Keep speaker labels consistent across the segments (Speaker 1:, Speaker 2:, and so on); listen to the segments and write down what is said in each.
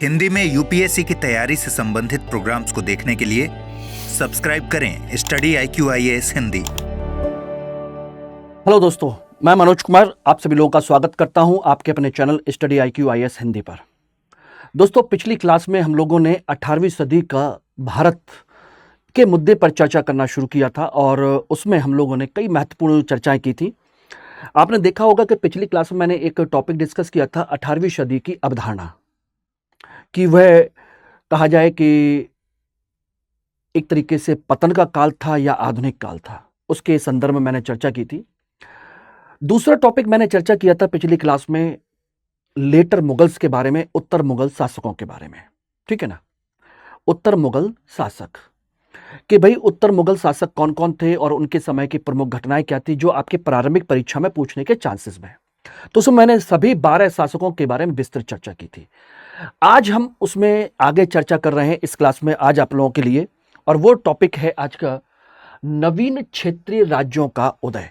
Speaker 1: हिंदी में यूपीएससी की तैयारी से संबंधित प्रोग्राम्स को देखने के लिए सब्सक्राइब करें स्टडी IQIAS हिंदी।
Speaker 2: हेलो दोस्तों, मैं मनोज कुमार आप सभी लोगों का स्वागत करता हूं आपके अपने चैनल स्टडी IQIAS हिंदी पर। दोस्तों, पिछली क्लास में हम लोगों ने 18वीं सदी का भारत के मुद्दे पर चर्चा करना शुरू किया था और उसमें हम लोगों ने कई महत्वपूर्ण चर्चाएं की थी। आपने देखा होगा कि पिछली क्लास में मैंने एक टॉपिक डिस्कस किया था 18वीं सदी की अवधारणा, कि वह कहा जाए कि एक तरीके से पतन का काल था या आधुनिक काल था, उसके संदर्भ में मैंने चर्चा की थी। दूसरा टॉपिक मैंने चर्चा किया था पिछली क्लास में लेटर मुगल्स के बारे में, उत्तर मुगल शासकों के बारे में। ठीक है ना, उत्तर मुगल शासक, कि भाई उत्तर मुगल शासक कौन कौन थे और उनके समय की प्रमुख घटनाएं क्या थी जो आपके प्रारंभिक परीक्षा में पूछने के चांसेस में। तो उसमें मैंने सभी 12 शासकों के बारे में विस्तृत चर्चा की थी। आज हम उसमें आगे चर्चा कर रहे हैं इस क्लास में आज आप लोगों के लिए, और वो टॉपिक है आज का नवीन क्षेत्रीय राज्यों का उदय।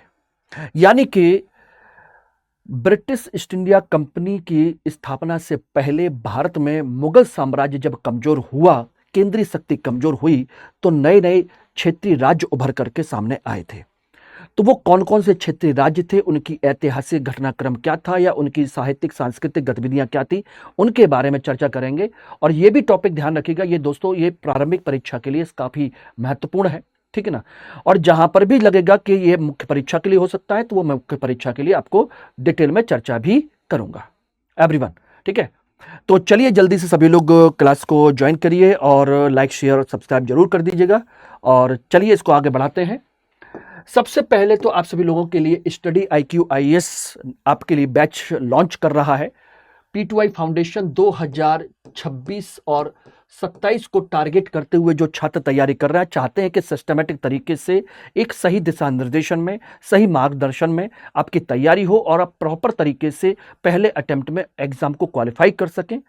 Speaker 2: यानी कि ब्रिटिश ईस्ट इंडिया कंपनी की स्थापना से पहले भारत में मुगल साम्राज्य जब कमजोर हुआ, केंद्रीय शक्ति कमजोर हुई, तो नए नए क्षेत्रीय राज्य उभर करके सामने आए थे। तो वो कौन कौन से क्षेत्रीय राज्य थे, उनकी ऐतिहासिक घटनाक्रम क्या था या उनकी साहित्यिक सांस्कृतिक गतिविधियां क्या थी, उनके बारे में चर्चा करेंगे। और ये भी टॉपिक ध्यान रखिएगा, ये दोस्तों ये प्रारंभिक परीक्षा के लिए काफी महत्वपूर्ण है। ठीक है ना, और जहां पर भी लगेगा कि ये मुख्य परीक्षा के लिए हो सकता है तो वो मैं मुख्य परीक्षा के लिए आपको डिटेल में चर्चा भी करूंगा एवरीवन। ठीक है, तो चलिए जल्दी से सभी लोग क्लास को ज्वाइन करिए और लाइक शेयर और सब्सक्राइब जरूर कर दीजिएगा। और चलिए इसको आगे बढ़ाते हैं। सबसे पहले तो आप सभी लोगों के लिए स्टडी IQIAS आपके लिए बैच लॉन्च कर रहा है। P2I फाउंडेशन 2026 और 27 को टारगेट करते हुए जो छात्र तैयारी कर रहा है, चाहते हैं कि सिस्टमेटिक तरीके से एक सही दिशा निर्देशन में, सही मार्गदर्शन में आपकी तैयारी हो और आप प्रॉपर तरीके से पहले अटेम्प्ट में एग्जाम को क्वालिफाई कर सकें,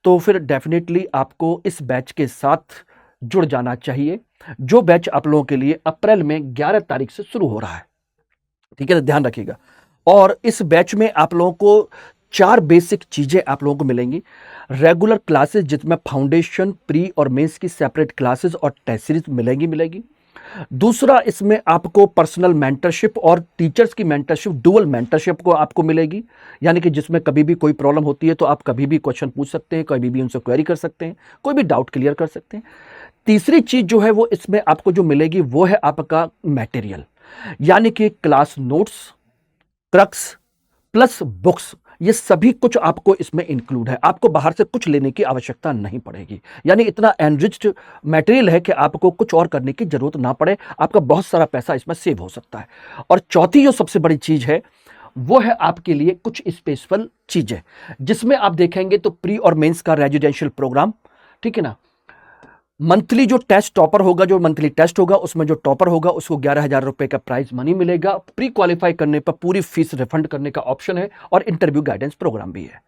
Speaker 2: तो फिर डेफिनेटली आपको इस बैच के साथ जुड़ जाना चाहिए, जो बैच आप लोगों के लिए अप्रैल में 11 तारीख से शुरू हो रहा है। ठीक है, तो ध्यान रखिएगा। और इस बैच में आप लोगों को 4 बेसिक चीजें आप लोगों को मिलेंगी। रेगुलर क्लासेस जिसमें फाउंडेशन, प्री और मेंस की सेपरेट क्लासेस और टेस्ट सीरीज मिलेगी। दूसरा, इसमें आपको पर्सनल मेंटरशिप और टीचर्स की मेंटरशिप, डुअल मेंटरशिप को आपको मिलेगी, यानी कि जिसमें कभी भी कोई प्रॉब्लम होती है तो आप कभी भी क्वेश्चन पूछ सकते हैं, कभी भी उनसे क्वेरी कर सकते हैं, कोई भी डाउट क्लियर कर सकते हैं। तीसरी चीज जो है वो इसमें आपको जो मिलेगी वो है आपका मटेरियल, यानी कि class notes, crux plus books, ये सभी कुछ आपको इसमें इंक्लूड है। आपको बाहर से कुछ लेने की आवश्यकता नहीं पड़ेगी, यानी इतना एनरिच्ड मटेरियल है कि आपको कुछ और करने की जरूरत ना पड़े, आपका बहुत सारा पैसा इसमें सेव हो सकता है। और चौथी जो सबसे बड़ी चीज है वो है आपके लिए कुछ स्पेशल चीजें, जिसमें आप देखेंगे तो प्री और मेंस का रेजिडेंशियल प्रोग्राम। ठीक है ना, मंथली जो टेस्ट टॉपर होगा, जो मंथली टेस्ट होगा उसमें जो टॉपर होगा उसको 11,000 रुपए का प्राइज मनी मिलेगा। प्री क्वालिफाई करने पर पूरी फीस रिफंड करने का ऑप्शन है और इंटरव्यू गाइडेंस प्रोग्राम भी है।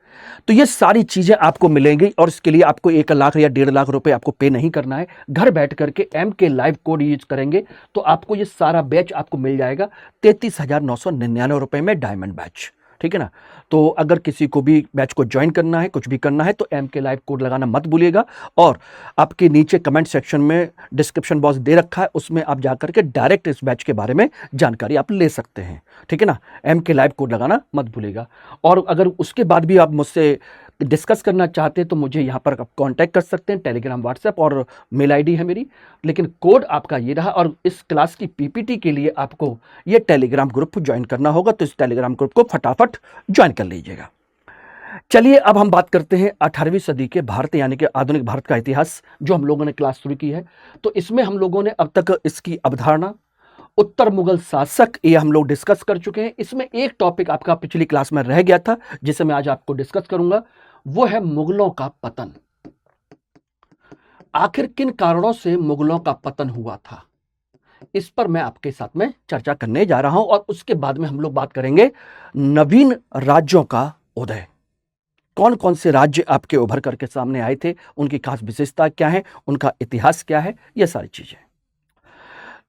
Speaker 2: तो ये सारी चीजें आपको मिलेंगी और इसके लिए आपको 1 लाख या 1.5 लाख रुपए आपको पे नहीं करना है। घर बैठ करके MK लाइव कोड यूज करेंगे तो आपको ये सारा बैच आपको मिल जाएगा 33,999 रुपए में, डायमंड बैच। ठीक है ना, तो अगर किसी को भी बैच को ज्वाइन करना है, कुछ भी करना है, तो MK लाइव कोड लगाना मत भूलिएगा। और आपके नीचे कमेंट सेक्शन में डिस्क्रिप्शन बॉक्स दे रखा है, उसमें आप जाकर के डायरेक्ट इस बैच के बारे में जानकारी आप ले सकते हैं। ठीक है ना, MK लाइव कोड लगाना मत भूलिएगा। और अगर उसके बाद भी आप मुझसे डिस्कस करना चाहते हैं तो मुझे यहाँ पर आप कांटेक्ट कर सकते हैं, टेलीग्राम, व्हाट्सएप और मेल आईडी है मेरी, लेकिन कोड आपका ये रहा। और इस क्लास की PPT के लिए आपको ये टेलीग्राम ग्रुप ज्वाइन करना होगा, तो इस टेलीग्राम ग्रुप को फटाफट ज्वाइन कर लीजिएगा। चलिए अब हम बात करते हैं 18वीं सदी के भारत, यानी कि आधुनिक भारत का इतिहास, जो हम लोगों ने क्लास शुरू की है। तो इसमें हम लोगों ने अब तक इसकी अवधारणा, उत्तर मुगल शासक, ये हम लोग डिस्कस कर चुके हैं। इसमें एक टॉपिक आपका पिछली क्लास में रह गया था जिसे मैं आज आपको डिस्कस करूंगा, वो है मुगलों का पतन। आखिर किन कारणों से मुगलों का पतन हुआ था, इस पर मैं आपके साथ में चर्चा करने जा रहा हूं। और उसके बाद में हम लोग बात करेंगे नवीन राज्यों का उदय, कौन कौन से राज्य आपके उभर करके सामने आए थे, उनकी खास विशेषता क्या है, उनका इतिहास क्या है, ये सारी चीजें।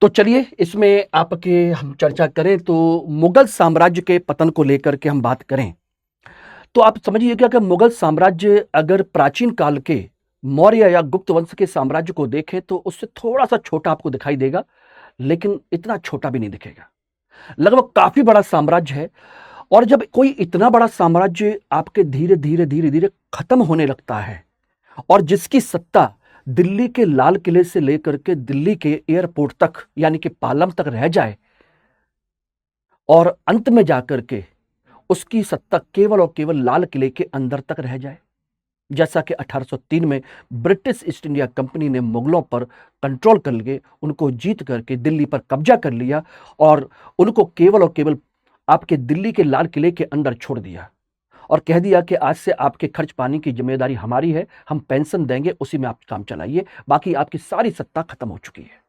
Speaker 2: तो चलिए इसमें आपके हम चर्चा करें। तो मुगल साम्राज्य के पतन को लेकर के हम बात करें तो आप समझिए क्या कि मुगल साम्राज्य अगर प्राचीन काल के मौर्य या गुप्त वंश के साम्राज्य को देखें तो उससे थोड़ा सा छोटा आपको दिखाई देगा, लेकिन इतना छोटा भी नहीं दिखेगा। लगभग काफी बड़ा साम्राज्य है। और जब कोई इतना बड़ा साम्राज्य आपके धीरे धीरे धीरे धीरे खत्म होने लगता है और जिसकी सत्ता दिल्ली के लाल किले से लेकर के दिल्ली के एयरपोर्ट तक यानी कि पालम तक रह जाए और अंत में जाकर के उसकी सत्ता केवल और केवल लाल किले के अंदर तक रह जाए, जैसा कि 1803 में ब्रिटिश ईस्ट इंडिया कंपनी ने मुगलों पर कंट्रोल कर लिए, उनको जीत करके दिल्ली पर कब्जा कर लिया और उनको केवल और केवल आपके दिल्ली के लाल किले के अंदर छोड़ दिया और कह दिया कि आज से आपके खर्च पानी की जिम्मेदारी हमारी है, हम पेंशन देंगे, उसी में आप काम चलाइए, बाकी आपकी सारी सत्ता खत्म हो चुकी है।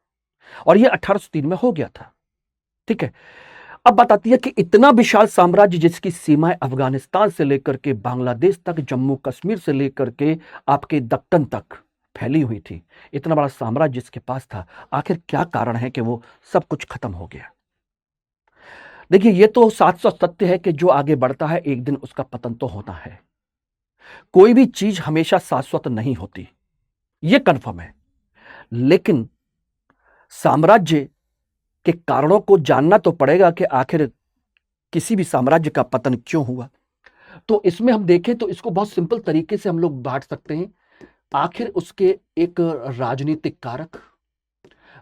Speaker 2: और यह 1803 में हो गया था। ठीक है, अब बात आती है कि इतना विशाल साम्राज्य जिसकी सीमाएं अफगानिस्तान से लेकर के बांग्लादेश तक, जम्मू कश्मीर से लेकर के आपके दक्कन तक फैली हुई थी, इतना बड़ा साम्राज्य जिसके पास था, आखिर क्या कारण है कि वो सब कुछ खत्म हो गया? देखिए, ये तो शाश्वत सत्य है कि जो आगे बढ़ता है एक दिन उसका पतन तो होता है। कोई भी चीज हमेशा शाश्वत नहीं होती, यह कन्फर्म है। लेकिन साम्राज्य के कारणों को जानना तो पड़ेगा कि आखिर किसी भी साम्राज्य का पतन क्यों हुआ। तो इसमें हम देखें तो इसको बहुत सिंपल तरीके से हम लोग बांट सकते हैं। आखिर उसके एक राजनीतिक कारक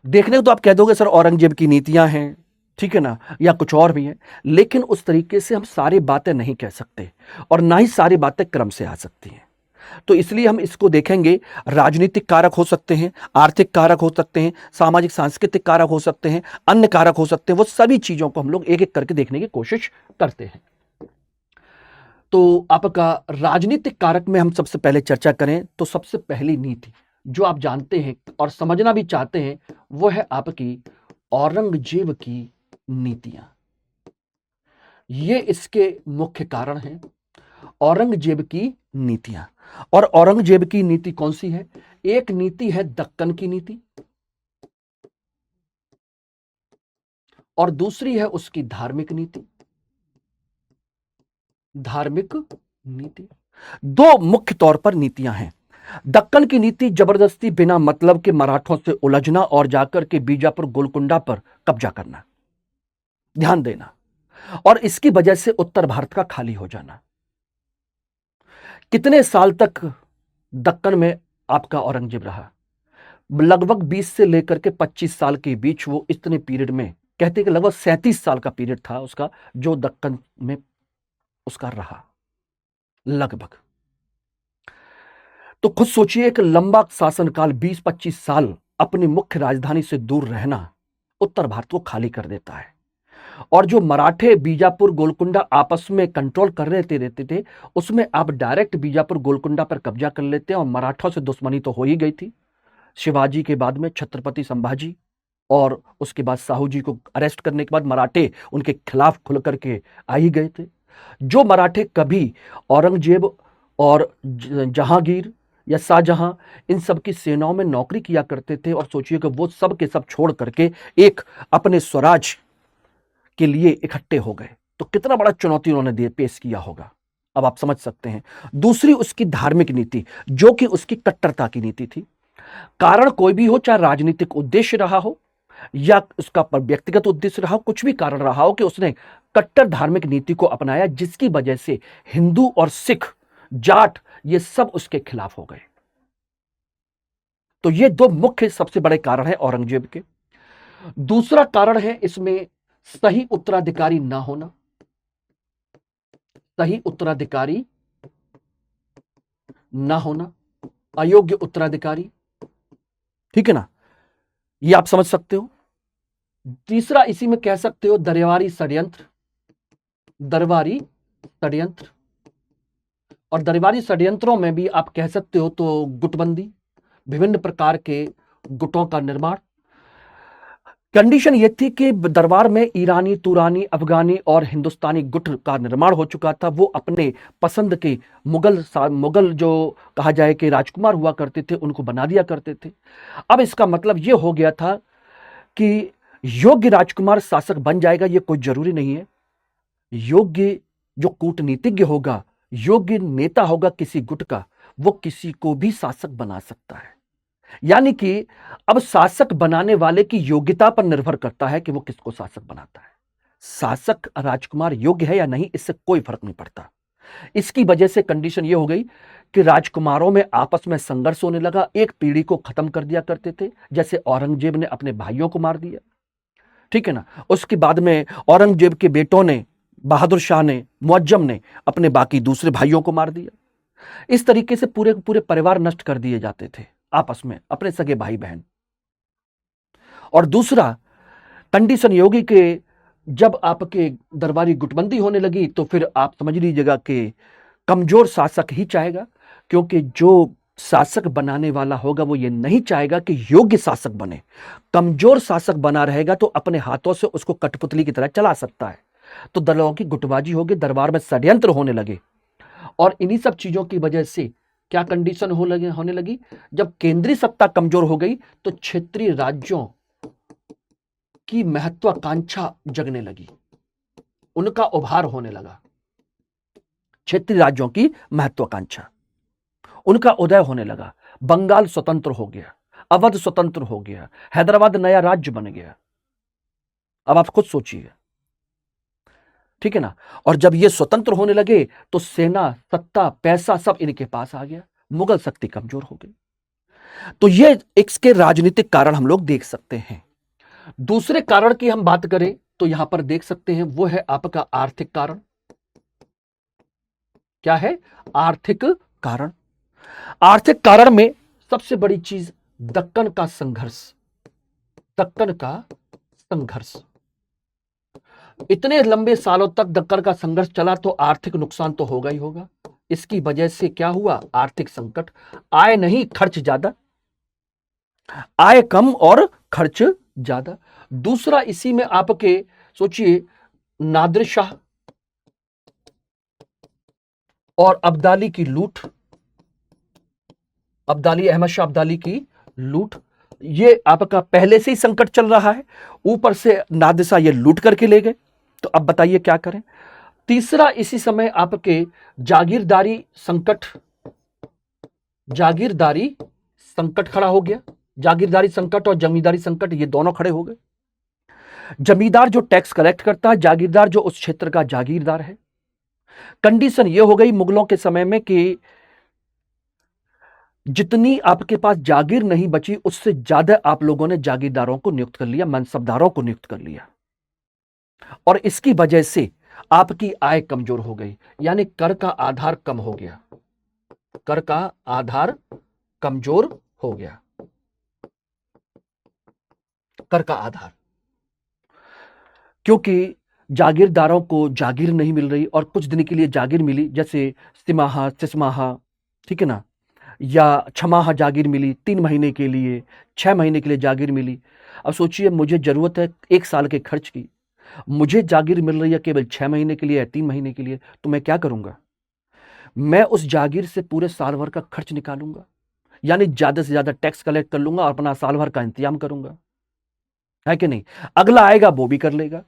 Speaker 2: देखने को तो आप कह दोगे सर औरंगजेब की नीतियां हैं, ठीक है ना, या कुछ और भी है, लेकिन उस तरीके से हम सारी बातें नहीं कह सकते और ना ही सारी बातें क्रम से आ सकती हैं। तो इसलिए हम इसको देखेंगे। राजनीतिक कारक हो सकते हैं, आर्थिक कारक हो सकते हैं, सामाजिक सांस्कृतिक कारक हो सकते हैं, अन्य कारक हो सकते हैं। वो सभी चीजों को हम लोग एक एक करके देखने की कोशिश करते हैं। तो आपका राजनीतिक कारक में हम सबसे पहले चर्चा करें तो सबसे पहली नीति जो आप जानते हैं और समझना भी चाहते हैं वो है आपकी औरंगजेब की नीतियां। ये इसके मुख्य कारण हैं, औरंगजेब की नीतियां। और औरंगजेब की नीति कौन सी है? एक नीति है दक्कन की नीति और दूसरी है उसकी धार्मिक नीति। धार्मिक नीति दो मुख्य तौर पर नीतियां हैं। दक्कन की नीति जबरदस्ती बिना मतलब के मराठों से उलझना और जाकर के बीजापुर गोलकुंडा पर कब्जा करना, ध्यान देना, और इसकी वजह से उत्तर भारत का खाली हो जाना। कितने साल तक दक्कन में आपका औरंगजेब रहा? लगभग 20 से लेकर के 25 साल के बीच वो इतने पीरियड में, कहते हैं कि लगभग 37 साल का पीरियड था उसका जो दक्कन में उसका रहा लगभग। तो खुद सोचिए एक लंबा शासनकाल 20-25 साल अपनी मुख्य राजधानी से दूर रहना उत्तर भारत को खाली कर देता है। और जो मराठे बीजापुर गोलकुंडा आपस में कंट्रोल कर रहते थे उसमें आप डायरेक्ट बीजापुर गोलकुंडा पर कब्जा कर लेते हैं और मराठों से दुश्मनी तो हो ही गई थी। शिवाजी के बाद में छत्रपति संभाजी और उसके बाद साहू जी को अरेस्ट करने के बाद मराठे उनके खिलाफ खुल करके आ ही गए थे। जो मराठे कभी औरंगजेब और जहांगीर या शाहजहां इन सब की सेनाओं में नौकरी किया करते थे और सोचिए कि वो सब के सब छोड़ करके एक अपने स्वराज के लिए इकट्ठे हो गए तो कितना बड़ा चुनौती उन्होंने पेश किया होगा, अब आप समझ सकते हैं। दूसरी उसकी धार्मिक नीति जो कि उसकी कट्टरता की नीति थी। कारण कोई भी हो, चाहे राजनीतिक उद्देश्य रहा हो या उसका व्यक्तिगत उद्देश्य रहा हो, कुछ भी कारण रहा हो कि उसने कट्टर धार्मिक नीति को अपनाया जिसकी वजह से हिंदू और सिख, जाट ये सब उसके खिलाफ हो गए। तो ये दो मुख्य सबसे बड़े कारण हैं औरंगजेब के। दूसरा कारण है इसमें सही उत्तराधिकारी ना होना। सही उत्तराधिकारी ना होना, अयोग्य उत्तराधिकारी, ठीक है ना, ये आप समझ सकते हो। तीसरा इसी में कह सकते हो दरबारी षड्यंत्र। दरबारी षड्यंत्र, और दरबारी षड्यंत्रों में भी आप कह सकते हो तो गुटबंदी, विभिन्न प्रकार के गुटों का निर्माण। कंडीशन यह थी कि दरबार में ईरानी, तुरानी, अफगानी और हिंदुस्तानी गुट का निर्माण हो चुका था। वो अपने पसंद के मुगल जो कहा जाए कि राजकुमार हुआ करते थे उनको बना दिया करते थे। अब इसका मतलब यह हो गया था कि योग्य राजकुमार शासक बन जाएगा ये कोई जरूरी नहीं है। योग्य जो कूटनीतिज्ञ होगा, योग्य नेता होगा किसी गुट का, वो किसी को भी शासक बना सकता है। यानी कि अब शासक बनाने वाले की योग्यता पर निर्भर करता है कि वो किसको शासक बनाता है। शासक राजकुमार योग्य है या नहीं, इससे कोई फर्क नहीं पड़ता। इसकी वजह से कंडीशन ये हो गई कि राजकुमारों में आपस में संघर्ष होने लगा। एक पीढ़ी को खत्म कर दिया करते थे, जैसे औरंगजेब ने अपने भाइयों को मार दिया, ठीक है ना। उसके बाद में औरंगजेब के बेटों ने, बहादुर शाह ने, मुअज्जम ने अपने बाकी दूसरे भाइयों को मार दिया। इस तरीके से पूरे पूरे परिवार नष्ट कर दिए जाते थे आपस में, अपने सगे भाई बहन। और दूसरा कंडीशन ये होगी कि जब आपके दरबारी गुटबंदी होने लगी तो फिर आप समझ लीजिएगा कि कमजोर शासक ही चाहेगा, क्योंकि जो शासक बनाने वाला होगा वो ये नहीं चाहेगा कि योग्य शासक बने। कमजोर शासक बना रहेगा तो अपने हाथों से उसको कठपुतली की तरह चला सकता है। तो दलों की गुटबाजी होगी, दरबार में षड्यंत्र होने लगे। और इन्हीं सब चीजों की वजह से क्या कंडीशन होने लगी, जब केंद्रीय सत्ता कमजोर हो गई तो क्षेत्रीय राज्यों की महत्वाकांक्षा जगने लगी, उनका उभार होने लगा। क्षेत्रीय राज्यों की महत्वाकांक्षा, उनका उदय होने लगा। बंगाल स्वतंत्र हो गया, अवध स्वतंत्र हो गया, हैदराबाद नया राज्य बन गया। अब आप खुद सोचिए, ठीक है ना। और जब ये स्वतंत्र होने लगे तो सेना, सत्ता, पैसा सब इनके पास आ गया, मुगल शक्ति कमजोर हो गई। तो ये इसके राजनीतिक कारण हम लोग देख सकते हैं। दूसरे कारण की हम बात करें तो यहां पर देख सकते हैं, वो है आपका आर्थिक कारण। क्या है? आर्थिक कारण। आर्थिक कारण में सबसे बड़ी चीज दक्कन का संघर्ष। दक्कन का संघर्ष, इतने लंबे सालों तक दक्कन का संघर्ष चला तो आर्थिक नुकसान तो होगा ही होगा। इसकी वजह से क्या हुआ? आर्थिक संकट। आय नहीं, खर्च ज्यादा, आय कम और खर्च ज्यादा। दूसरा, इसी में आपके सोचिए, नादिर शाह और अब्दाली की लूट, अब्दाली, अहमद शाह अब्दाली की लूट, ये आपका पहले से ही संकट चल रहा है, ऊपर से नादिर शाह ये लूट करके ले गए। तो अब बताइए क्या करें। तीसरा, इसी समय आपके जागीरदारी संकट, जागीरदारी संकट खड़ा हो गया। जागीरदारी संकट और जमींदारी संकट, ये दोनों खड़े हो गए। जमींदार जो टैक्स कलेक्ट करता है, जागीरदार जो उस क्षेत्र का जागीरदार है। कंडीशन ये हो गई मुगलों के समय में कि जितनी आपके पास जागीर नहीं बची, उससे ज्यादा आप लोगों ने जागीरदारों को नियुक्त कर लिया, मनसबदारों को नियुक्त कर लिया। और इसकी वजह से आपकी आय कमजोर हो गई, यानी कर का आधार कम हो गया। कर का आधार कमजोर हो गया। कर का आधार, क्योंकि जागीरदारों को जागीर नहीं मिल रही, और कुछ दिन के लिए जागीर मिली, जैसे तिमाहा, सिसमाहा, ठीक है ना, या छमाहा जागीर मिली 3 महीने के लिए, 6 महीने के लिए जागीर मिली। अब सोचिए, मुझे जरूरत है 1 साल के खर्च की, मुझे जागीर मिल रही है केवल 6 महीने के लिए या 3 महीने के लिए, तो मैं क्या करूंगा? मैं उस जागीर से पूरे साल भर का खर्च निकालूंगा, यानी ज्यादा से ज्यादा टैक्स कलेक्ट कर लूंगा और अपना साल भर का इंतजाम करूंगा, है कि नहीं? अगला आएगा वो भी कर लेगा।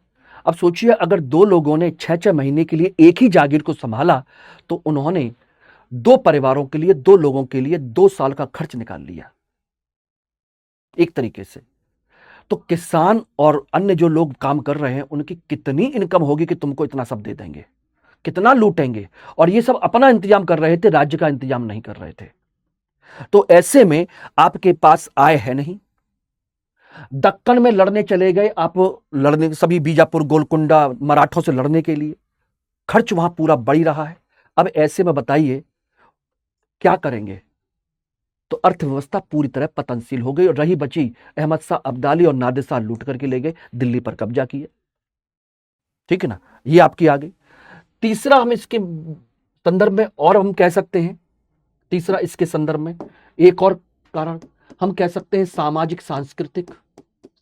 Speaker 2: अब सोचिए, अगर 2 लोगों ने 6-6 महीने के लिए एक ही जागीर को संभाला तो उन्होंने 2 परिवारों के लिए, 2 लोगों के लिए 2 साल का खर्च निकाल लिया एक तरीके से। तो किसान और अन्य जो लोग काम कर रहे हैं, उनकी कितनी इनकम होगी कि तुमको इतना सब दे देंगे, कितना लूटेंगे। और ये सब अपना इंतजाम कर रहे थे, राज्य का इंतजाम नहीं कर रहे थे। तो ऐसे में आपके पास आय है नहीं। दक्कन में लड़ने चले गए आप, लड़ने सभी, बीजापुर, गोलकुंडा, मराठों से लड़ने के लिए, खर्च वहां पूरा बढ़ ही रहा है। अब ऐसे में बताइए क्या करेंगे? तो अर्थव्यवस्था पूरी तरह पतनशील हो गई, और रही बची अहमद शाह अब्दाली और नादिर शाह लूट करके ले गए, दिल्ली पर कब्जा किया, ठीक है ना। ये आपकी आ गई। तीसरा, हम इसके संदर्भ में और हम कह सकते हैं, तीसरा इसके संदर्भ में एक और कारण हम कह सकते हैं, सामाजिक सांस्कृतिक,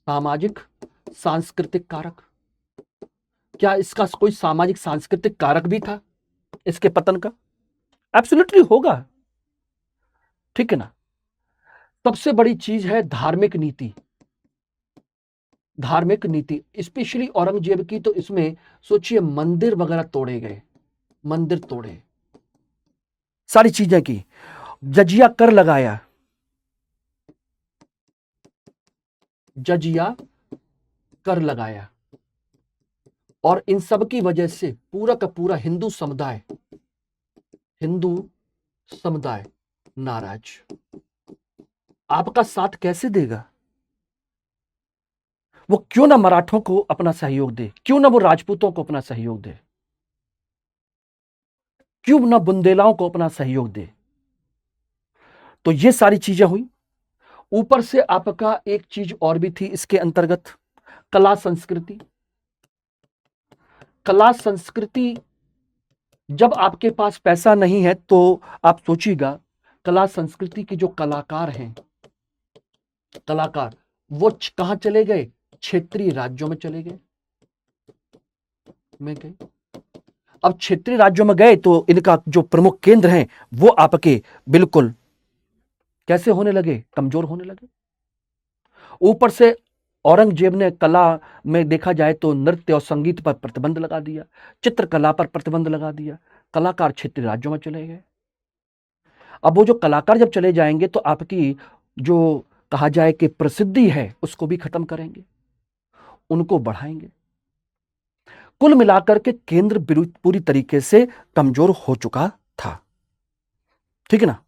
Speaker 2: सामाजिक सांस्कृतिक कारक। क्या इसका कोई सामाजिक सांस्कृतिक कारक भी था इसके पतन का? एब्सोल्युटली होगा, ठीक है ना। सबसे बड़ी चीज है धार्मिक नीति। धार्मिक नीति स्पेशली औरंगजेब की, तो इसमें सोचिए मंदिर वगैरह तोड़े गए, मंदिर तोड़े, सारी चीजें की, जजिया कर लगाया, जजिया कर लगाया, और इन सब की वजह से पूरा का पूरा हिंदू समुदाय नाराज। आपका साथ कैसे देगा? वो क्यों ना मराठों को अपना सहयोग दे, क्यों ना वो राजपूतों को अपना सहयोग दे, क्यों ना बुंदेलाओं को अपना सहयोग दे। तो ये सारी चीजें हुई। ऊपर से आपका एक चीज और भी थी इसके अंतर्गत, कला संस्कृति। कला संस्कृति, जब आपके पास पैसा नहीं है तो आप सोचिएगा, कला संस्कृति के जो कलाकार हैं, कलाकार वो कहां चले गए? क्षेत्रीय राज्यों में चले गए। अब क्षेत्रीय राज्यों में गए तो इनका जो प्रमुख केंद्र हैं वो आपके बिल्कुल कैसे होने लगे? कमजोर होने लगे। ऊपर से औरंगजेब ने कला में देखा जाए तो नृत्य और संगीत पर प्रतिबंध लगा दिया, चित्रकला पर प्रतिबंध लगा दिया, कलाकार क्षेत्रीय राज्यों में चले गए। अब वो जो कलाकार जब चले जाएंगे तो आपकी जो कहा जाए कि प्रसिद्धि है उसको भी खत्म करेंगे, उनको बढ़ाएंगे। कुल मिलाकर के केंद्र पूरी तरीके से कमजोर हो चुका था। ठीक है ना?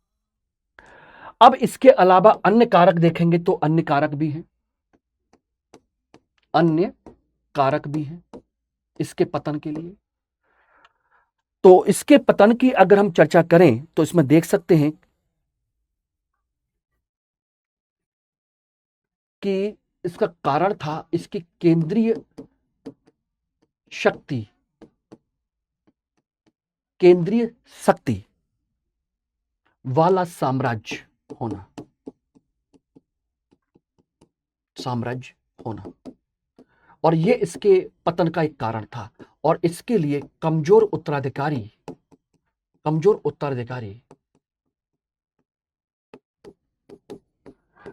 Speaker 2: अब इसके अलावा अन्य कारक देखेंगे तो अन्य कारक भी हैं इसके पतन के लिए। तो इसके पतन की अगर हम चर्चा करें तो इसमें देख सकते हैं कि इसका कारण था इसकी केंद्रीय शक्ति वाला साम्राज्य होना, और यह इसके पतन का एक कारण था। और इसके लिए कमजोर उत्तराधिकारी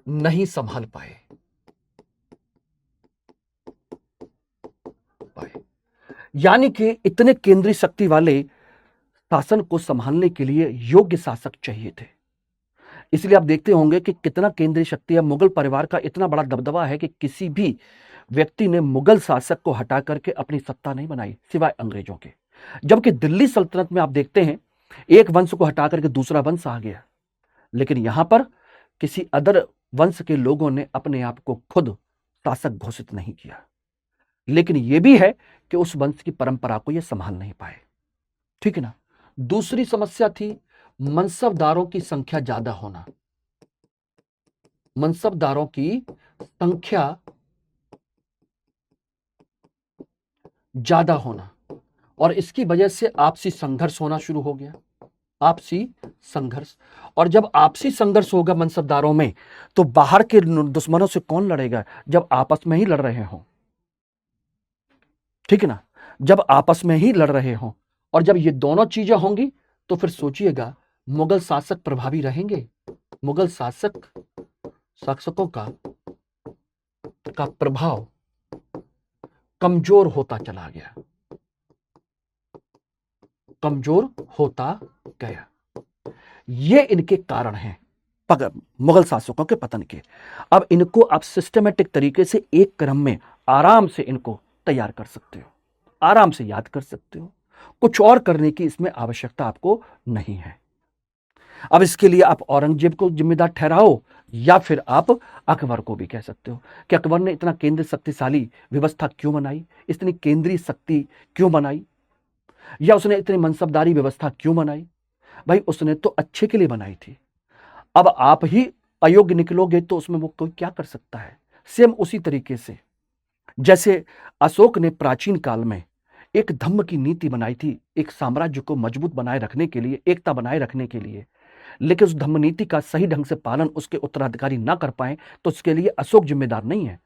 Speaker 2: नहीं संभाल पाए। यानी कि इतने केंद्रीय शक्ति वाले शासन को संभालने के लिए योग्य शासक चाहिए थे। इसलिए आप देखते होंगे कि कितना केंद्रीय शक्ति है। मुगल परिवार का इतना बड़ा दबदबा है कि किसी भी व्यक्ति ने मुगल शासक को हटा करके अपनी सत्ता नहीं बनाई सिवाय अंग्रेजों के। जबकि दिल्ली सल्तनत में आप देखते हैं एक वंश को हटा करके दूसरा वंश आ गया, लेकिन यहां पर किसी अदर वंश के लोगों ने अपने आप को खुद शासक घोषित नहीं किया। लेकिन यह भी है कि उस वंश की परंपरा को यह संभाल नहीं पाए। ठीक है ना? दूसरी समस्या थी मनसबदारों की संख्या ज्यादा होना। मनसबदारों की संख्या ज्यादा होना, और इसकी वजह से आपसी संघर्ष होना शुरू हो गया। आपसी संघर्ष, और जब आपसी संघर्ष होगा मनसबदारों में तो बाहर के दुश्मनों से कौन लड़ेगा जब आपस में ही लड़ रहे हों। ठीक है ना? जब आपस में ही लड़ रहे हों और जब ये दोनों चीजें होंगी तो फिर सोचिएगा मुगल शासक प्रभावी रहेंगे? मुगल शासकों का प्रभाव कमजोर होता चला गया, ये इनके कारण हैं मुगल शासकों के पतन के। अब इनको आप सिस्टमेटिक तरीके से एक क्रम में आराम से इनको तैयार कर सकते हो, आराम से याद कर सकते हो। कुछ और करने की इसमें आवश्यकता आपको नहीं है। अब इसके लिए आप औरंगजेब को जिम्मेदार ठहराओ या फिर आप अकबर को भी कह सकते हो कि अकबर ने इतना केंद्र शक्तिशाली व्यवस्था क्यों बनाई, इतनी केंद्रीय शक्ति क्यों बनाई, या उसने इतनी मनसबदारी व्यवस्था क्यों बनाई? भाई उसने तो अच्छे के लिए बनाई थी। अब आप ही अयोग्य निकलोगे तो उसमें वो कोई क्या कर सकता है? सेम उसी तरीके से जैसे अशोक ने प्राचीन काल में एक धम्म की नीति बनाई थी, एक साम्राज्य को मजबूत बनाए रखने के लिए, एकता बनाए रखने के लिए, लेकिन उस धम्म नीति का सही ढंग से पालन उसके उत्तराधिकारी ना कर पाए तो उसके लिए अशोक जिम्मेदार नहीं है।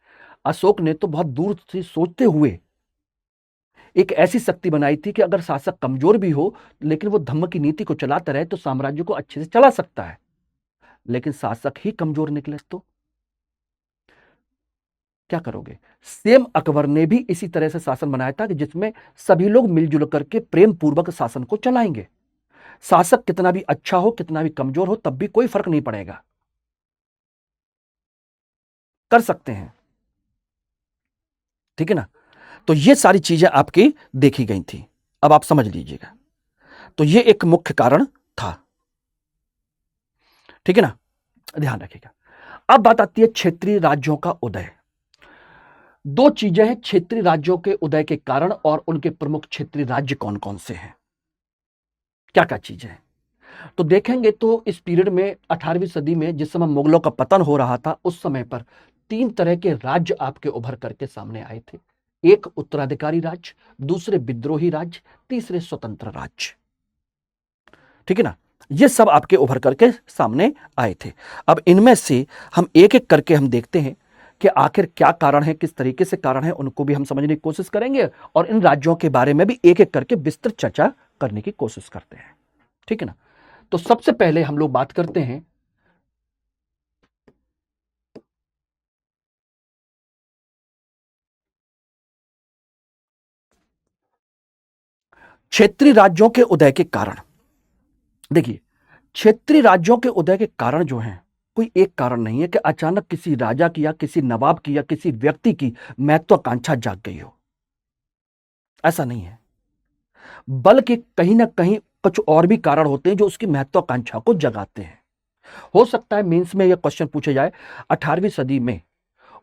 Speaker 2: अशोक ने तो बहुत दूर से सोचते हुए एक ऐसी शक्ति बनाई थी कि अगर शासक कमजोर भी हो लेकिन वो धम्म की नीति को चलाता रहे तो साम्राज्य को अच्छे से चला सकता है। लेकिन शासक ही कमजोर निकले तो क्या करोगे? सेम अकबर ने भी इसी तरह से शासन बनाया था कि जिसमें सभी लोग मिलजुल करके प्रेम पूर्वक शासन को चलाएंगे। शासक कितना भी अच्छा हो, कितना भी कमजोर हो, तब भी कोई फर्क नहीं पड़ेगा, कर सकते हैं। ठीक है ना? तो ये सारी चीजें आपकी देखी गई थी, अब आप समझ लीजिएगा। तो ये एक मुख्य कारण था। ठीक है ना? ध्यान रखिएगा। अब बात आती है क्षेत्रीय राज्यों का उदय। दो चीजें हैं क्षेत्रीय राज्यों के उदय के कारण, और उनके प्रमुख क्षेत्रीय राज्य कौन कौन से हैं, क्या क्या चीजें हैं। तो देखेंगे तो इस पीरियड में 18वीं सदी में जिस समय मुगलों का पतन हो रहा था, उस समय पर तीन तरह के राज्य आपके उभर करके सामने आए थे। एक उत्तराधिकारी राज्य, दूसरे विद्रोही राज्य, तीसरे स्वतंत्र राज्य। ठीक है ना? ये सब आपके उभर करके सामने आए थे। अब इनमें से हम एक एक करके हम देखते हैं कि आखिर क्या कारण है, किस तरीके से कारण है, उनको भी हम समझने की कोशिश करेंगे, और इन राज्यों के बारे में भी एक एक करके विस्तृत चर्चा करने की कोशिश करते हैं। ठीक है ना? तो सबसे पहले हम लोग बात करते हैं क्षेत्रीय राज्यों के उदय के कारण। देखिए, क्षेत्रीय राज्यों के उदय के कारण जो हैं, कोई एक कारण नहीं है कि अचानक किसी राजा की या किसी नवाब की या किसी व्यक्ति की महत्वाकांक्षा जाग गई हो, ऐसा नहीं है। बल्कि कहीं ना कहीं कुछ और भी कारण होते हैं जो उसकी महत्वाकांक्षा को जगाते हैं। हो सकता है मेंस में यह क्वेश्चन पूछे जाए, 18वीं सदी में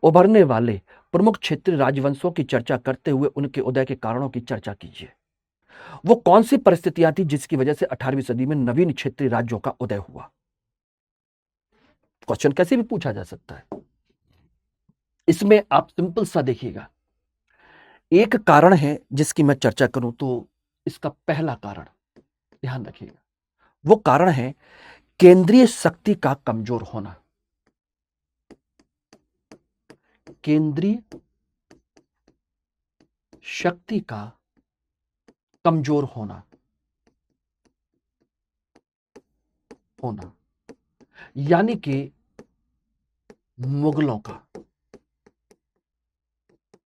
Speaker 2: उभरने वाले प्रमुख क्षेत्रीय राजवंशों की चर्चा करते हुए उनके उदय के कारणों की चर्चा कीजिए। वो कौन सी परिस्थितियां थी जिसकी वजह से 18वीं सदी में नवीन क्षेत्रीय राज्यों का उदय हुआ। क्वेश्चन कैसे भी पूछा जा सकता है। इसमें आप सिंपल सा देखिएगा, एक कारण है जिसकी मैं चर्चा करूं तो इसका पहला कारण ध्यान रखिएगा, वो कारण है केंद्रीय शक्ति का कमजोर होना। केंद्रीय शक्ति का कमजोर होना होना यानी कि मुगलों का,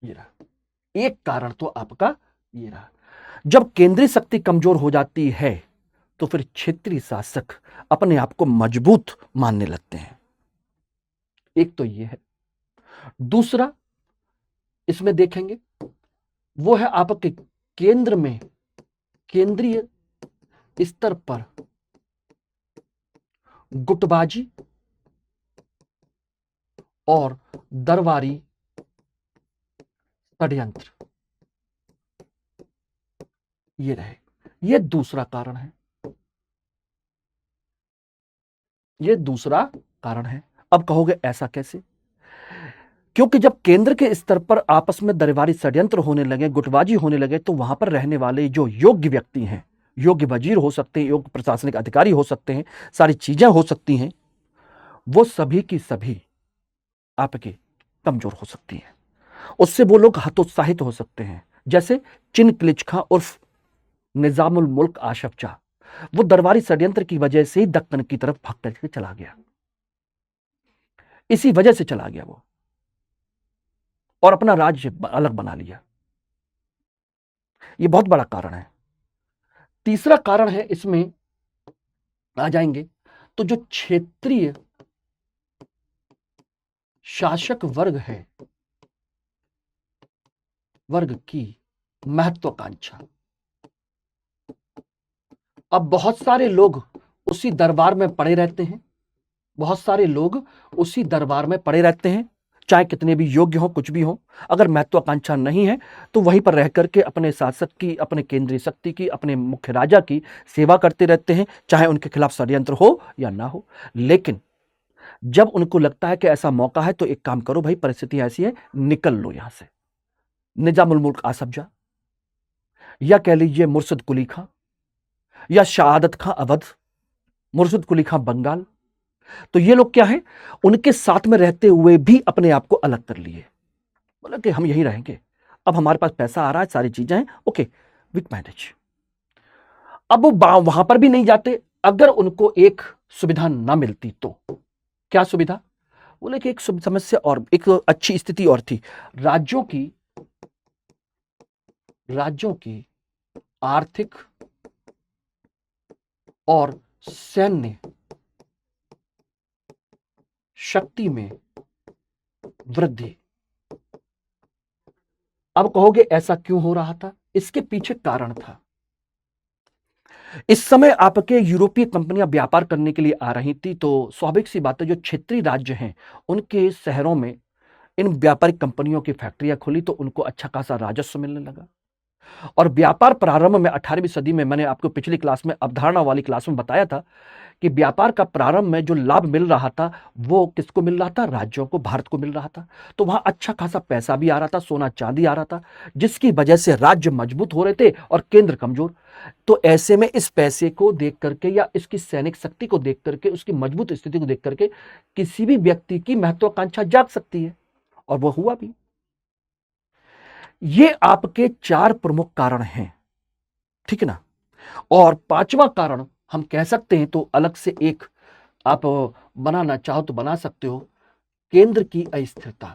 Speaker 2: ये रहा एक कारण। तो आपका ये रहा, जब केंद्रीय शक्ति कमजोर हो जाती है तो फिर क्षेत्रीय शासक अपने आप को मजबूत मानने लगते हैं। एक तो ये है। दूसरा इसमें देखेंगे वो है आपके केंद्र में, केंद्रीय स्तर पर गुटबाजी और दरबारी षड्यंत्र, ये रहे, ये दूसरा कारण है। ये दूसरा कारण है। अब कहोगे ऐसा कैसे? क्योंकि जब केंद्र के स्तर पर आपस में दरबारी षड्यंत्र होने लगे, गुटबाजी होने लगे, तो वहां पर रहने वाले जो योग्य व्यक्ति हैं, योग्य वजीर हो सकते हैं, योग्य प्रशासनिक अधिकारी हो सकते हैं, सारी चीजें हो सकती हैं, वो सभी की सभी आपके कमजोर हो सकती हैं। उससे वो लोग हतोत्साहित हो सकते हैं। जैसे चिनक्लिच खां उर्फ निजामुल मुल्क आशफ शाह, वो दरबारी षड्यंत्र की वजह से ही दक्कन की तरफ भाग करके चला गया, इसी वजह से चला गया वो, और अपना राज्य अलग बना लिया। ये बहुत बड़ा कारण है। तीसरा कारण है, इसमें आ जाएंगे तो जो क्षेत्रीय शासक वर्ग है, वर्ग की महत्वाकांक्षा। अब बहुत सारे लोग उसी दरबार में पड़े रहते हैं, बहुत सारे लोग उसी दरबार में पड़े रहते हैं, चाहे कितने भी योग्य हो, कुछ भी हो, अगर महत्वाकांक्षा नहीं है तो वहीं पर रह करके अपने शासक की, अपने केंद्रीय शक्ति की, अपने मुख्य राजा की सेवा करते रहते हैं, चाहे उनके खिलाफ षड्यंत्र हो या ना हो। लेकिन जब उनको लगता है कि ऐसा मौका है तो एक काम करो भाई, परिस्थिति ऐसी है, निकल लो यहां से। निजामुल मुल्क आसफ जाह, या कह लीजिए मुर्शिद कुली खां, या शहादत खां अवध, मुर्शिद कुली खां बंगाल, तो ये लोग क्या है, उनके साथ में रहते हुए भी अपने आप को अलग कर लिए। बोला कि हम यहीं रहेंगे, अब हमारे पास पैसा आ रहा है, सारी चीजें हैं, ओके विक मैनेज। अब वो वहां पर भी नहीं जाते, अगर उनको एक सुविधा ना मिलती तो। क्या सुविधा? बोले कि एक समस्या और एक अच्छी स्थिति और थी, राज्यों की आर्थिक और सैन्य शक्ति में वृद्धि। अब कहोगे ऐसा क्यों हो रहा था? इसके पीछे कारण था। इस समय आपके यूरोपीय कंपनियां व्यापार करने के लिए आ रही थी, तो स्वाभाविक सी बात है, जो क्षेत्रीय राज्य हैं उनके शहरों में इन व्यापारिक कंपनियों की फैक्ट्रियां खुली, तो उनको अच्छा खासा राजस्व मिलने लगा। और व्यापार प्रारंभ में 18वीं सदी में, मैंने आपको पिछली क्लास में अवधारणा वाली क्लास में बताया था कि व्यापार का प्रारंभ में जो लाभ मिल रहा था वो किसको मिल रहा था? राज्यों को, भारत को मिल रहा था। तो वहां अच्छा खासा पैसा भी आ रहा था, सोना चांदी आ रहा था, जिसकी वजह से राज्य मजबूत हो रहे थे और केंद्र कमजोर। तो ऐसे में इस पैसे को देख करके या इसकी सैनिक शक्ति को देख करके, उसकी मजबूत स्थिति को देख करके किसी भी व्यक्ति की महत्वाकांक्षा जाग सकती है, और वो हुआ भी। ये आपके 4 प्रमुख कारण हैं, ठीक है ना। और 5वां कारण हम कह सकते हैं, तो अलग से एक आप बनाना चाहो तो बना सकते हो, केंद्र की अस्थिरता।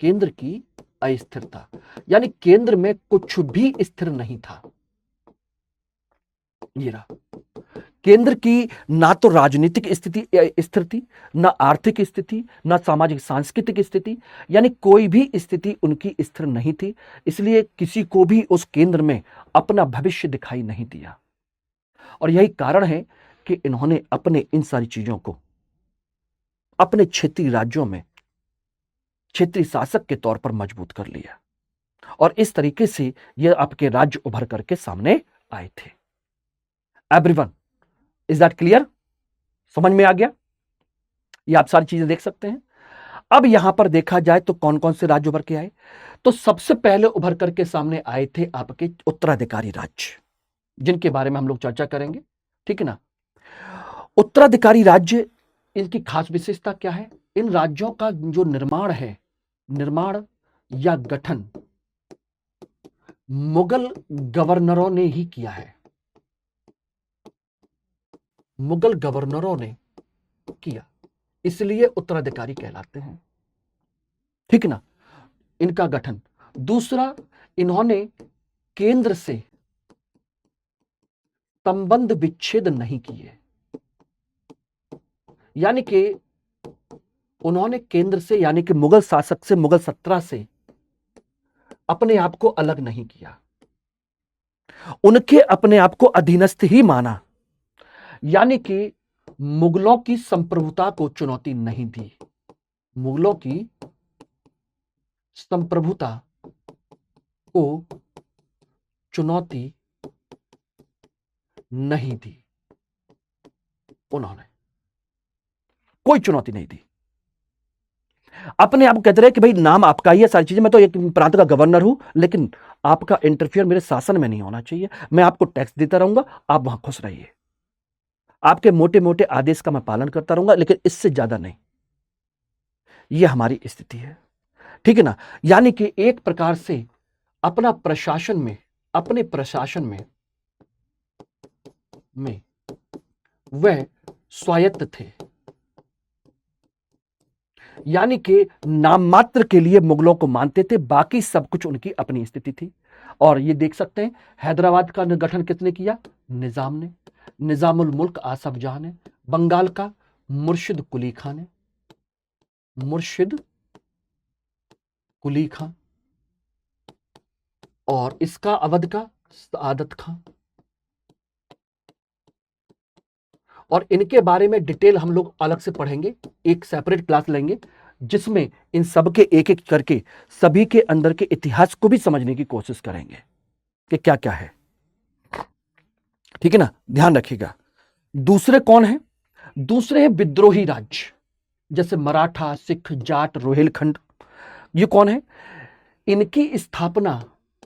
Speaker 2: केंद्र की अस्थिरता यानी केंद्र में कुछ भी स्थिर नहीं था। ये रहा केंद्र की, ना तो राजनीतिक स्थिति स्थिर थी, ना आर्थिक स्थिति, ना सामाजिक सांस्कृतिक स्थिति, यानी कोई भी स्थिति उनकी स्थिर नहीं थी। इसलिए किसी को भी उस केंद्र में अपना भविष्य दिखाई नहीं दिया। और यही कारण है कि इन्होंने अपने इन सारी चीजों को अपने क्षेत्रीय राज्यों में क्षेत्रीय शासक के तौर पर मजबूत कर लिया, और इस तरीके से ये आपके राज्य उभर करके सामने आए थे। Everyone, is that clear? समझ में आ गया? ये आप सारी चीजें देख सकते हैं। अब यहां पर देखा जाए तो कौन कौन से राज्य उभर के आए, तो सबसे पहले उभर करके सामने आए थे आपके उत्तराधिकारी राज्य, जिनके बारे में हम लोग चर्चा करेंगे, ठीक है ना। उत्तराधिकारी राज्य, इनकी खास विशेषता क्या है? इन राज्यों का जो निर्माण है, निर्माण या गठन मुगल गवर्नरों ने ही किया है। मुगल गवर्नरों ने किया, इसलिए उत्तराधिकारी कहलाते हैं, ठीक है ना। इनका गठन। दूसरा, इन्होंने केंद्र से संबंध विच्छेद नहीं किए, यानी कि उन्होंने केंद्र से, यानी कि मुगल शासक से, मुगल सत्ता से अपने आप को अलग नहीं किया, उनके अपने आप को अधीनस्थ ही माना, यानी कि मुगलों की संप्रभुता को चुनौती नहीं दी। मुगलों की संप्रभुता को चुनौती नहीं दी, उन्होंने कोई चुनौती नहीं दी। अपने आप कहते रहे कि भाई नाम आपका ही है, सारी चीजें, मैं तो एक प्रांत का गवर्नर हूं, लेकिन आपका इंटरफियर मेरे शासन में नहीं होना चाहिए, मैं आपको टैक्स देता रहूंगा, आप वहां खुश रहिए, आपके मोटे मोटे आदेश का मैं पालन करता रहूंगा, लेकिन इससे ज्यादा नहीं। यह हमारी स्थिति है, ठीक है ना। यानी कि एक प्रकार से अपना प्रशासन में, अपने प्रशासन में वह स्वायत्त थे, यानी कि नाम मात्र के लिए मुगलों को मानते थे, बाकी सब कुछ उनकी अपनी स्थिति थी। और ये देख सकते हैं, हैदराबाद का गठन किसने किया? निजाम ने, निजामुल मुल्क आसफ जहां ने। बंगाल का मुर्शिद कुली खान ने, मुर्शिद कुली खान। और इसका अवध का सआदत खान। और इनके बारे में डिटेल हम लोग अलग से पढ़ेंगे, एक सेपरेट क्लास लेंगे, जिसमें इन सब के एक एक करके सभी के अंदर के इतिहास को भी समझने की कोशिश करेंगे कि क्या क्या है, ठीक है ना। ध्यान रखिएगा। दूसरे कौन है? दूसरे हैं विद्रोही राज्य, जैसे मराठा, सिख, जाट, रोहिलखंड। ये कौन है? इनकी स्थापना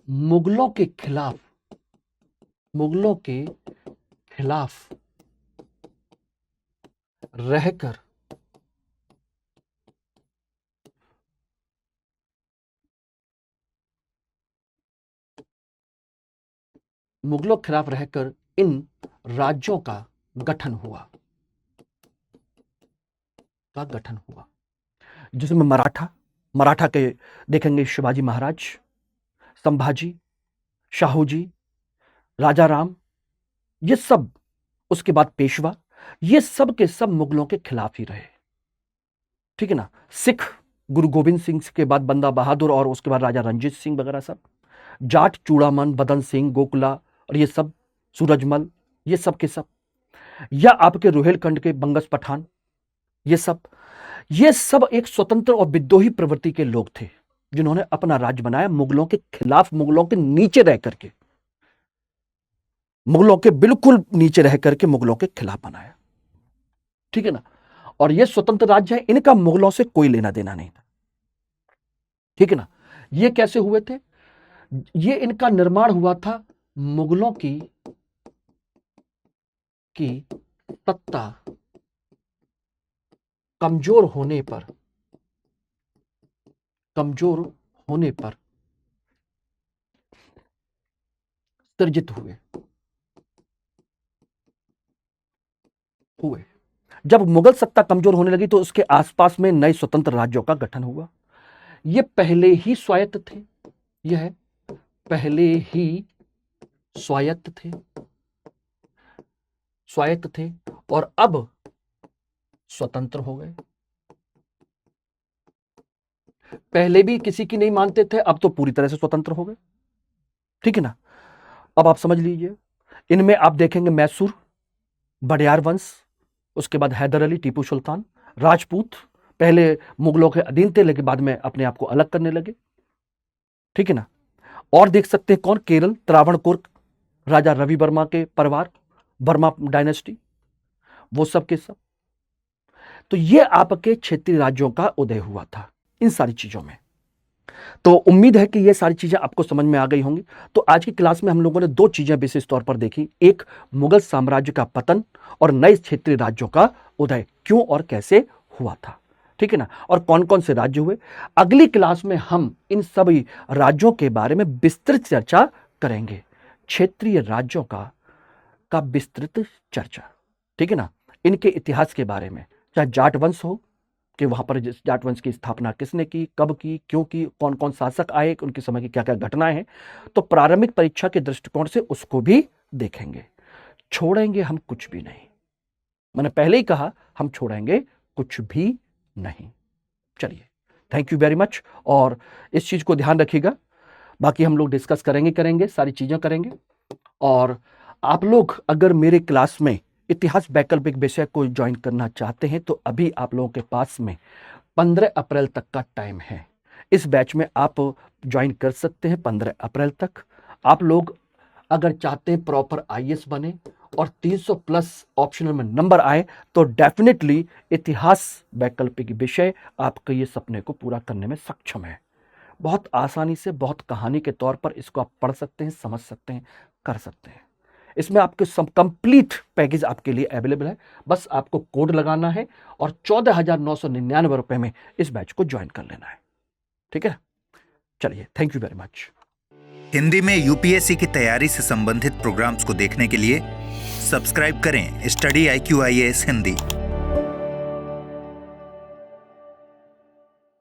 Speaker 2: मुगलों के खिलाफ, मुगलों के खिलाफ रहकर मुगलों के खिलाफ रहकर इन राज्यों का गठन हुआ, जिसमें मराठा के देखेंगे शिवाजी महाराज, संभाजी, शाहू जी, राजा राम, ये सब उसके बाद पेशवा, ये सब के सब मुगलों के खिलाफ ही रहे। ठीक है ना। सिख गुरु गोविंद सिंह के बाद बंदा बहादुर और उसके बाद राजा रंजीत सिंह वगैरह सब, जाट चूड़ामन, बदन सिंह, गोकुला और ये सब, सूरजमल, ये सब के सब, या आपके रुहेलखंड के बंगस पठान, ये सब एक स्वतंत्र और विद्रोही प्रवृत्ति के लोग थे जिन्होंने अपना राज्य बनाया मुगलों के खिलाफ, मुगलों के नीचे रह करके, मुगलों के बिल्कुल नीचे रह करके मुगलों के खिलाफ बनाया। ठीक है ना। और ये स्वतंत्र राज्य है, इनका मुगलों से कोई लेना देना नहीं था। ठीक है ना। ये कैसे हुए थे? ये इनका निर्माण हुआ था मुगलों की सत्ता कमजोर होने पर सृजित हुए। जब मुगल सत्ता कमजोर होने लगी तो उसके आसपास में नए स्वतंत्र राज्यों का गठन हुआ। ये पहले ही स्वायत्त थे, यह पहले ही स्वायत्त थे और अब स्वतंत्र हो गए। पहले भी किसी की नहीं मानते थे, अब तो पूरी तरह से स्वतंत्र हो गए। ठीक है ना। अब आप समझ लीजिए, इनमें आप देखेंगे मैसूर, बडियार वंश, उसके बाद हैदर अली, टीपू सुल्तान, राजपूत पहले मुगलों के अधीन थे लेकिन बाद में अपने आप को अलग करने लगे। ठीक है ना। और देख सकते हैं कौन, केरल, त्रावणकोर, राजा रवि वर्मा के परिवार, वर्मा डायनेस्टी, वो सब के सब। तो ये आपके क्षेत्रीय राज्यों का उदय हुआ था इन सारी चीजों में। तो उम्मीद है कि ये सारी चीजें आपको समझ में आ गई होंगी। तो आज की क्लास में हम लोगों ने दो चीजें विशेष तौर पर देखी, एक मुगल साम्राज्य का पतन और नए क्षेत्रीय राज्यों का उदय क्यों और कैसे हुआ था। ठीक है ना। और कौन कौन से राज्य हुए। अगली क्लास में हम इन सभी राज्यों के बारे में विस्तृत चर्चा करेंगे, क्षेत्रीय राज्यों का विस्तृत चर्चा। ठीक है ना। इनके इतिहास के बारे में, चाहे जाट वंश हो कि वहां पर जाट वंश की स्थापना किसने की, कब की, क्यों की, कौन कौन शासक आए, उनके समय की क्या क्या घटनाएं हैं, तो प्रारंभिक परीक्षा के दृष्टिकोण से उसको भी देखेंगे। छोड़ेंगे हम कुछ भी नहीं, मैंने पहले ही कहा, हम छोड़ेंगे कुछ भी नहीं। चलिए, थैंक यू वेरी मच। और इस चीज को ध्यान रखिएगा, बाकी हम लोग डिस्कस करेंगे, सारी चीजें करेंगे। और आप लोग अगर मेरे क्लास में इतिहास वैकल्पिक विषय को ज्वाइन करना चाहते हैं तो अभी आप लोगों के पास में 15 अप्रैल तक का टाइम है। इस बैच में आप ज्वाइन कर सकते हैं 15 अप्रैल तक। आप लोग अगर चाहते हैं प्रॉपर आईएएस बने और 300 प्लस ऑप्शनल में नंबर आए तो डेफिनेटली इतिहास वैकल्पिक विषय आपके ये सपने को पूरा करने में सक्षम है। बहुत आसानी से, बहुत कहानी के तौर पर इसको आप पढ़ सकते हैं, समझ सकते हैं, कर सकते हैं। इसमें आपके सब कंप्लीट पैकेज आपके लिए अवेलेबल है। बस आपको कोड लगाना है और 14,999 रुपए में इस बैच को ज्वाइन कर लेना है। ठीक है। चलिए, thank you very much.
Speaker 1: Hindi में यूपीएससी की तैयारी से संबंधित प्रोग्राम्स को देखने के लिए सब्सक्राइब करें स्टडी IQ IAS हिंदी।